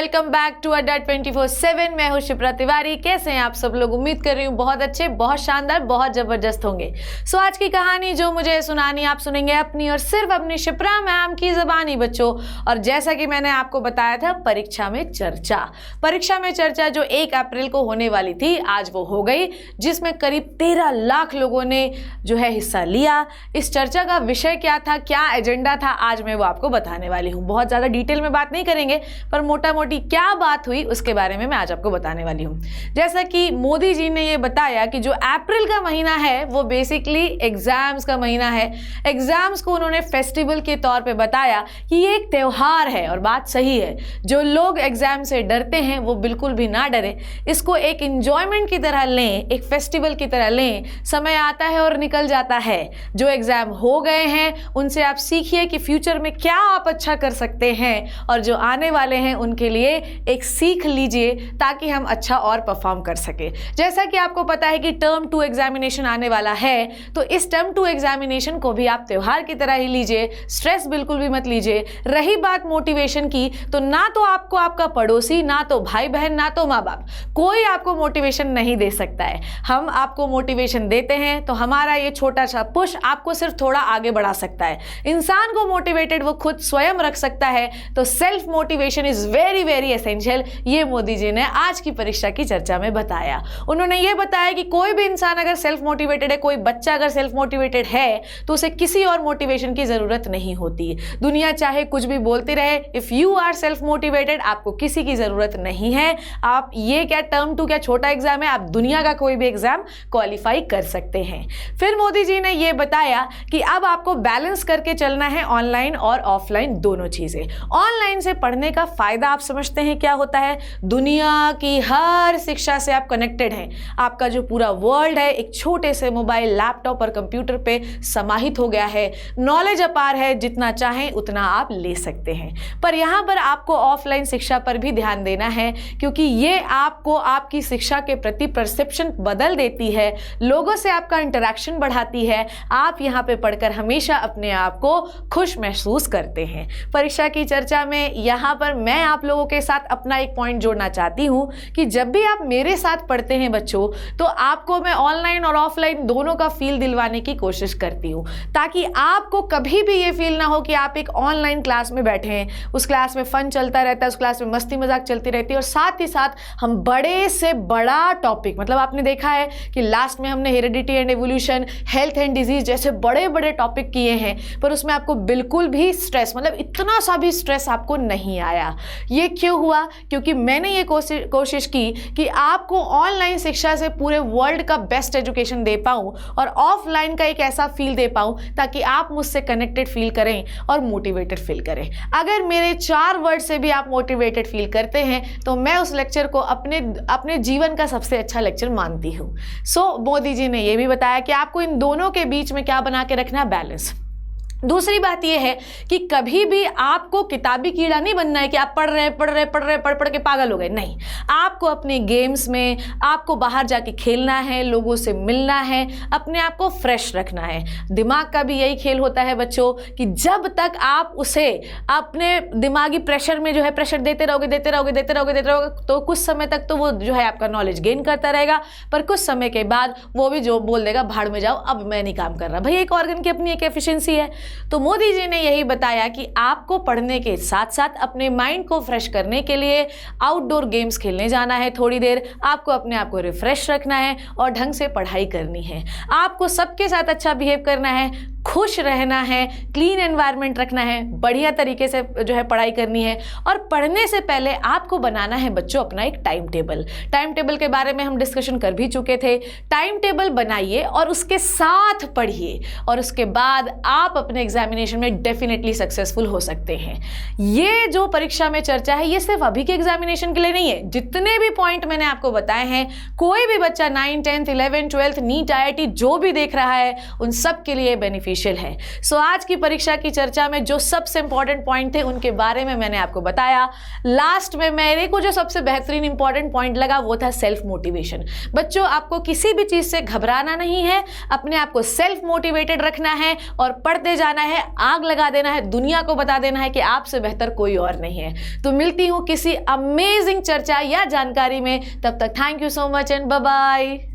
Welcome back to अड्डा 24/7। मैं हूं शिप्रा तिवारी। कैसे हैं आप सब लोग? उम्मीद कर रही हूँ बहुत अच्छे, बहुत शानदार, बहुत जबरदस्त होंगे। सो आज की कहानी जो मुझे सुनानी आप सुनेंगे अपनी और सिर्फ अपनी शिप्रा मैम की ज़बानी बच्चों। और जैसा कि मैंने आपको बताया था, परीक्षा में चर्चा जो 1 अप्रैल को होने वाली थी, आज वो हो गई, जिसमें करीब 13 लाख लोगों ने जो है हिस्सा लिया। इस चर्चा का विषय क्या था, क्या एजेंडा था, आज मैं वो आपको बताने वाली हूँ। बहुत ज़्यादा डिटेल में बात नहीं करेंगे, पर मोटा मोटी क्या बात हुई उसके बारे में मैं आज आपको बताने वाली हूँ। जैसा कि मोदी जी ने ये बताया कि जो अप्रैल का महीना है वो बेसिकली एग्जाम्स का महीना है। एग्जाम्स को उन्होंने फेस्टिवल के तौर पे बताया कि ये एक त्यौहार है, और बात सही है। जो लोग एग्जाम से डरते हैं वो बिल्कुल भी ना डरे, इसको एक इंजॉयमेंट की तरह लें, एक फेस्टिवल की तरह लें। समय आता है और निकल जाता है। जो एग्जाम हो गए हैं उनसे आप सीखिए कि फ्यूचर में क्या आप अच्छा कर सकते हैं, और जो आने वाले हैं उनके लिए एक सीख लीजिए ताकि हम अच्छा और परफॉर्म कर सके। जैसा कि आपको पता है कि टर्म 2 एग्जामिनेशन आने वाला है, तो इस टर्म 2 एग्जामिनेशन को भी आप त्योहार की तरह ही लीजिए, स्ट्रेस बिल्कुल भी मत लीजिए। रही बात मोटिवेशन की, तो ना तो आपको आपका पड़ोसी, ना तो भाई बहन, ना तो माँ बाप, कोई आपको मोटिवेशन नहीं दे सकता है। हम आपको मोटिवेशन देते हैं तो हमारा ये छोटा सा पुश आपको सिर्फ थोड़ा आगे बढ़ा सकता है। इंसान को मोटिवेटेड वो खुद स्वयं रख सकता है। तो self motivation is very very essential. ये मोदी जी ने आज की परीक्षा की चर्चा में बताया। उन्होंने ये बताया कि कोई भी इंसान अगर सेल्फ मोटिवेटेड है, कोई बच्चा अगर सेल्फ मोटिवेटेड है, तो उसे किसी और मोटिवेशन की जरूरत नहीं होती। दुनिया चाहे कुछ भी बोलती रहे, if you are self motivated, आपको किसी की जरूरत नहीं है। आप ये क्या टर्म 2 क्या छोटा एग्जाम है, आप दुनिया का कोई भी एग्जाम क्वालिफाई कर सकते हैं। फिर मोदी जी ने ये बताया कि अब आपको बैलेंस करके चलना है ऑनलाइन और ऑफलाइन दोनों चीजें। ऑनलाइन से पढ़ने का फायदा आप समझते हैं क्या होता है? दुनिया की हर शिक्षा से आप कनेक्टेड हैं। आपका जो पूरा वर्ल्ड है एक छोटे से मोबाइल, लैपटॉप और कंप्यूटर पे समाहित हो गया है। नॉलेज अपार है, जितना चाहें उतना आप ले सकते हैं। पर यहाँ पर आपको ऑफलाइन शिक्षा पर भी ध्यान देना है, क्योंकि ये आपको आपकी शिक्षा के प्रति परसेप्शन बदल देती है, लोगों से आपका इंटरेक्शन बढ़ाती है। आप यहाँ पे पढ़कर हमेशा अपने आप को खुश महसूस करते हैं। परीक्षा की चर्चा में यहाँ पर मैं आप लोगों के साथ अपना एक पॉइंट जोड़ना चाहती हूँ कि जब भी आप मेरे साथ पढ़ते हैं बच्चों, तो आपको मैं ऑनलाइन और ऑफलाइन दोनों का फील दिलवाने की कोशिश करती हूँ, ताकि आपको कभी भी ये फील ना हो कि आप एक ऑनलाइन क्लास में बैठे हैं, उस क्लास में फन चलता रहता है, उस क्लास में मस्ती मजाक चलती रहती है, और साथ ही साथ हम बड़े से बड़ा टॉपिक, मतलब आपने देखा है कि लास्ट में हमने heredity and evolution, health and disease जैसे बड़े बड़े टॉपिक किए हैं, पर उसमें आपको बिल्कुल भी स्ट्रेस, मतलब इतना सा भी स्ट्रेस आपको नहीं आया। ये क्यों हुआ? क्योंकि मैंने ये कोशिश की कि आपको ऑनलाइन शिक्षा से पूरे वर्ल्ड का बेस्ट एजुकेशन दे पाऊँ और ऑफलाइन का एक ऐसा फील दे पाऊँ ताकि आप मुझसे कनेक्टेड फील करें और मोटिवेटेड फील करें। अगर मेरे 4 वर्ड से भी आप मोटिवेटेड फील करते हैं तो मैं उस लेक्चर को अपने जीवन का सबसे अच्छा लेक्चर मानती हूँ। सो मोदी जी ने यह भी बताया कि आपको इन दोनों के बीच में क्या बना के रखना है? बैलेंस। दूसरी बात यह है कि कभी भी आपको किताबी कीड़ा नहीं बनना है कि आप पढ़ रहे के पागल हो गए। नहीं, आपको अपने गेम्स में, आपको बाहर जाके खेलना है, लोगों से मिलना है, अपने आप को फ्रेश रखना है। दिमाग का भी यही खेल होता है बच्चों कि जब तक आप उसे अपने दिमागी प्रेशर में जो है प्रेशर देते रहोगे तो कुछ समय तक तो वो जो है आपका नॉलेज गेन करता रहेगा, पर कुछ समय के बाद वो भी जो बोल देगा भाड़ में जाओ, अब मैं नहीं काम कर रहा। भाई, एक ऑर्गन की अपनी एक एफिशिएंसी है। तो मोदी जी ने यही बताया कि आपको पढ़ने के साथ साथ अपने माइंड को फ्रेश करने के लिए आउटडोर गेम्स खेलने जाना है थोड़ी देर, आपको अपने आप को रिफ्रेश रखना है और ढंग से पढ़ाई करनी है। आपको सबके साथ अच्छा बिहेव करना है, खुश रहना है, क्लीन एनवायरनमेंट रखना है, बढ़िया तरीके से जो है पढ़ाई करनी है। और पढ़ने से पहले आपको बनाना है बच्चों अपना एक टाइम टेबल। टाइम टेबल के बारे में हम डिस्कशन कर भी चुके थे। टाइम टेबल बनाइए और उसके साथ पढ़िए, और उसके बाद आप अपने एग्जामिनेशन में डेफिनेटली सक्सेसफुल हो सकते हैं। ये जो परीक्षा में चर्चा है ये सिर्फ अभी के एग्जामिनेशन के लिए नहीं है। जितने भी पॉइंट मैंने आपको बताए हैं, कोई भी बच्चा 9th 10th 11th 12th NEET IIT जो भी देख रहा है, उन सब के लिए बेनिफिशियल बेनिफिशियल है। सो आज की परीक्षा की चर्चा में जो सबसे इंपॉर्टेंट पॉइंट थे उनके बारे में मैंने आपको बताया। लास्ट में मेरे को जो सबसे बेहतरीन इंपॉर्टेंट पॉइंट लगा वो था सेल्फ मोटिवेशन। बच्चों, आपको किसी भी चीज से घबराना नहीं है, अपने आप को सेल्फ मोटिवेटेड रखना है और पढ़ते जाना है, आग लगा देना है, दुनिया को बता देना है कि आपसे बेहतर कोई और नहीं है। तो मिलती हूं किसी अमेजिंग चर्चा या जानकारी में, तब तक thank you so much and bye bye.